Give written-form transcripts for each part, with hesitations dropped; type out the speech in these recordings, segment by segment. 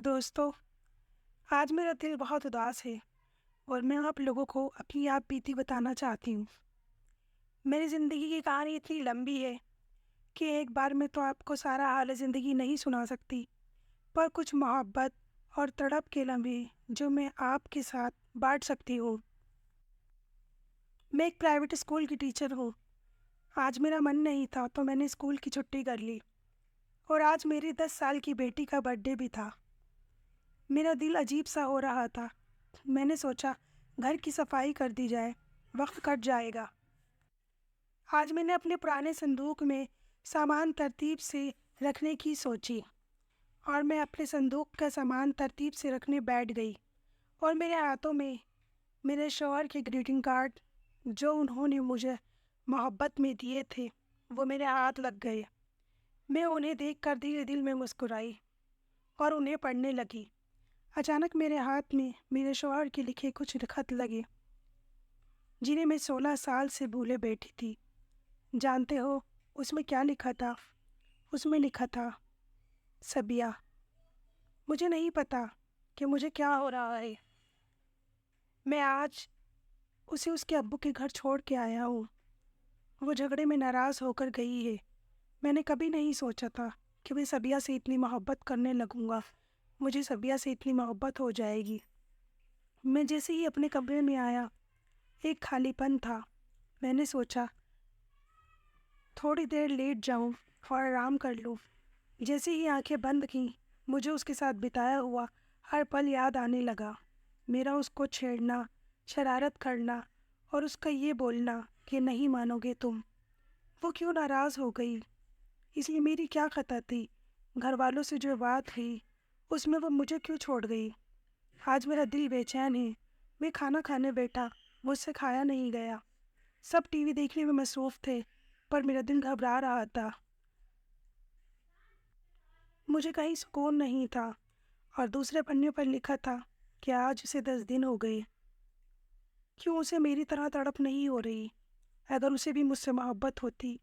دوستو، آج میرا دل بہت اداس ہے اور میں آپ لوگوں کو اپنی آپ بیتی بتانا چاہتی ہوں۔ میری زندگی کی کہانی اتنی لمبی ہے کہ ایک بار میں تو آپ کو سارا حال زندگی نہیں سنا سکتی، پر کچھ محبت اور تڑپ کے لمحے جو میں آپ کے ساتھ بانٹ سکتی ہوں۔ میں ایک پرائیویٹ اسکول کی ٹیچر ہوں۔ آج میرا من نہیں تھا تو میں نے اسکول کی چھٹی کر لی اور آج میری 10 سال کی بیٹی کا برتھ ڈے بھی تھا۔ میرا دل عجیب سا ہو رہا تھا۔ میں نے سوچا گھر کی صفائی کر دی جائے، وقت کٹ جائے گا۔ آج میں نے اپنے پرانے صندوق میں سامان ترتیب سے رکھنے کی سوچی اور میں اپنے صندوق کا سامان ترتیب سے رکھنے بیٹھ گئی اور میرے ہاتھوں میں میرے شوہر کے گریٹنگ کارڈ جو انہوں نے مجھے محبت میں دیے تھے وہ میرے ہاتھ لگ گئے۔ میں انہیں دیکھ کر دھیرے دل میں مسکرائی اور انہیں پڑھنے لگی۔ اچانک میرے ہاتھ میں میرے شوہر کے لکھے کچھ خط لگے جنہیں میں 16 سال سے بھولے بیٹھی تھی۔ جانتے ہو اس میں کیا لکھا تھا؟ اس میں لکھا تھا، صبیہ، مجھے نہیں پتا کہ مجھے کیا ہو رہا ہے۔ میں آج اسے اس کے ابو کے گھر چھوڑ کے آیا ہوں۔ وہ جھگڑے میں ناراض ہو کر گئی ہے۔ میں نے کبھی نہیں سوچا تھا کہ میں صبیہ سے اتنی محبت کرنے لگوں گا، مجھے صبیہ سے اتنی محبت ہو جائے گی۔ میں جیسے ہی اپنے کمرے میں آیا ایک خالی پن تھا۔ میں نے سوچا تھوڑی دیر لیٹ جاؤں اور آرام کر لوں۔ جیسے ہی آنکھیں بند کیں مجھے اس کے ساتھ بتایا ہوا ہر پل یاد آنے لگا۔ میرا اس کو چھیڑنا، شرارت کرنا اور اس کا یہ بولنا کہ نہیں مانو گے تم۔ وہ کیوں ناراض ہو گئی؟ اس لیے میری کیا خطا تھی؟ گھر والوں سے جو بات ہوئی اس میں وہ مجھے کیوں چھوڑ گئی؟ آج میرا دل بے چین ہے۔ میں کھانا کھانے بیٹھا، مجھ سے کھایا نہیں گیا۔ سب ٹی وی دیکھنے میں مصروف تھے پر میرا دل گھبرا رہا تھا۔ مجھے کہیں سکون نہیں تھا اور دوسرے پنے پر لکھا تھا کہ آج اسے 10 دن ہو گئے۔ کیوں اسے میری طرح تڑپ نہیں ہو رہی؟ اگر اسے بھی مجھ سے محبت ہوتی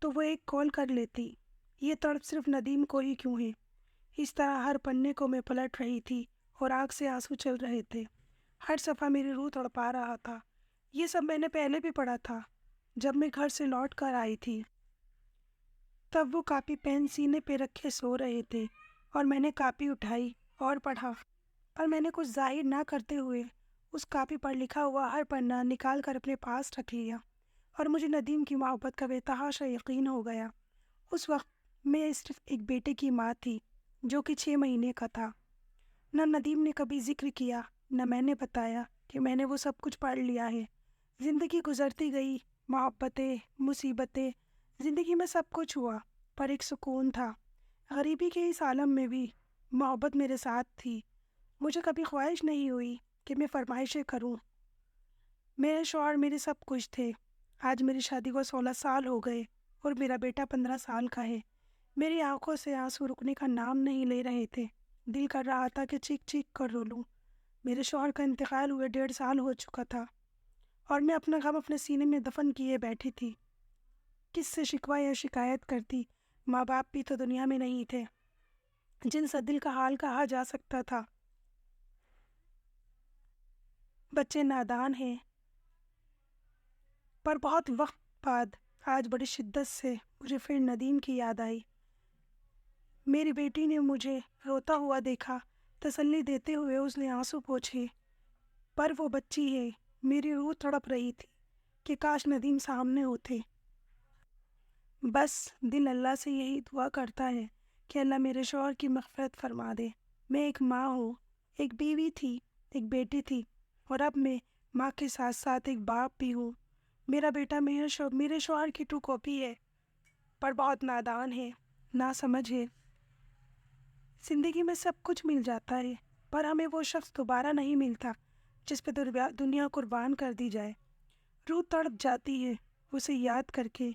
تو وہ ایک کال کر لیتی۔ یہ تڑپ صرف ندیم کو ہی کیوں ہے؟ اس طرح ہر پنے کو میں پلٹ رہی تھی اور آنکھ سے آنسو چل رہے تھے۔ ہر صفحہ میری روح تڑپا رہا تھا۔ یہ سب میں نے پہلے بھی پڑھا تھا جب میں گھر سے لوٹ کر آئی تھی۔ تب وہ کاپی پین سینے پہ رکھے سو رہے تھے اور میں نے کاپی اٹھائی اور پڑھا، پر میں نے کچھ ظاہر نہ کرتے ہوئے اس کاپی پر لکھا ہوا ہر پنہ نکال کر اپنے پاس رکھ لیا اور مجھے ندیم کی محبت کا بے تحاشا یقین ہو گیا۔ اس وقت میں صرف ایک بیٹے کی ماں تھی جو کہ 6 مہینے کا تھا۔ نہ ندیم نے کبھی ذکر کیا، نہ میں نے بتایا کہ میں نے وہ سب کچھ پڑھ لیا ہے۔ زندگی گزرتی گئی، محبتیں، مصیبتیں، زندگی میں سب کچھ ہوا، پر ایک سکون تھا۔ غریبی کے اس عالم میں بھی محبت میرے ساتھ تھی۔ مجھے کبھی خواہش نہیں ہوئی کہ میں فرمائشیں کروں۔ میرے شوہر میرے سب کچھ تھے۔ آج میری شادی کو 16 سال ہو گئے اور میرا بیٹا 15 سال کا ہے۔ میری آنکھوں سے آنسو رکنے کا نام نہیں لے رہے تھے۔ دل کر رہا تھا کہ چیخ چیخ کر رو لوں۔ میرے شوہر کا انتقال ہوئے 1.5 سال ہو چکا تھا اور میں اپنا غم اپنے سینے میں دفن کیے بیٹھی تھی۔ کس سے شکوہ یا شکایت کرتی؟ ماں باپ بھی تو دنیا میں نہیں تھے جن سے دل کا حال کہا جا سکتا تھا۔ بچے نادان ہیں، پر بہت وقت بعد آج بڑی شدت سے مجھے پھر ندیم کی یاد آئی۔ میری بیٹی نے مجھے روتا ہوا دیکھا، تسلی دیتے ہوئے اس نے آنسو پوچھے، پر وہ بچی ہے۔ میری روح تڑپ رہی تھی کہ کاش ندیم سامنے ہوتے۔ بس دل اللہ سے یہی دعا کرتا ہے کہ اللہ میرے شوہر کی مغفرت فرما دے۔ میں ایک ماں ہوں، ایک بیوی تھی، ایک بیٹی تھی اور اب میں ماں کے ساتھ ساتھ ایک باپ بھی ہوں۔ میرا بیٹا میرے شوہر کی ٹرو کاپی ہے، پر بہت نادان ہے، ناسمجھ ہے۔ زندگی میں سب کچھ مل جاتا ہے پر ہمیں وہ شخص دوبارہ نہیں ملتا جس پہ دنیا قربان کر دی جائے۔ روح تڑپ جاتی ہے اسے یاد کر کے،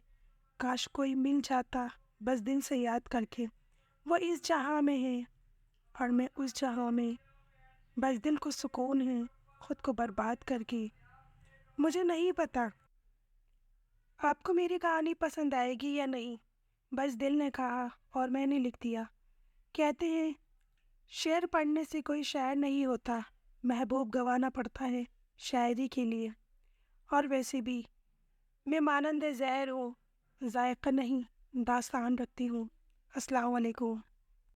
کاش کوئی مل جاتا بس دل سے یاد کر کے۔ وہ اس جہاں میں ہے اور میں اس جہاں میں، بس دل کو سکون ہے خود کو برباد کر کے۔ مجھے نہیں پتا آپ کو میری کہانی پسند آئے گی یا نہیں، بس دل نے کہا اور میں نے لکھ دیا۔ کہتے ہیں شعر پڑھنے سے کوئی شاعر نہیں ہوتا، محبوب گنوانا پڑتا ہے شاعری کے لیے۔ اور ویسے بھی میں مانند زہر ہوں، ذائقہ نہیں داستان رکھتی ہوں۔ السلام علیکم۔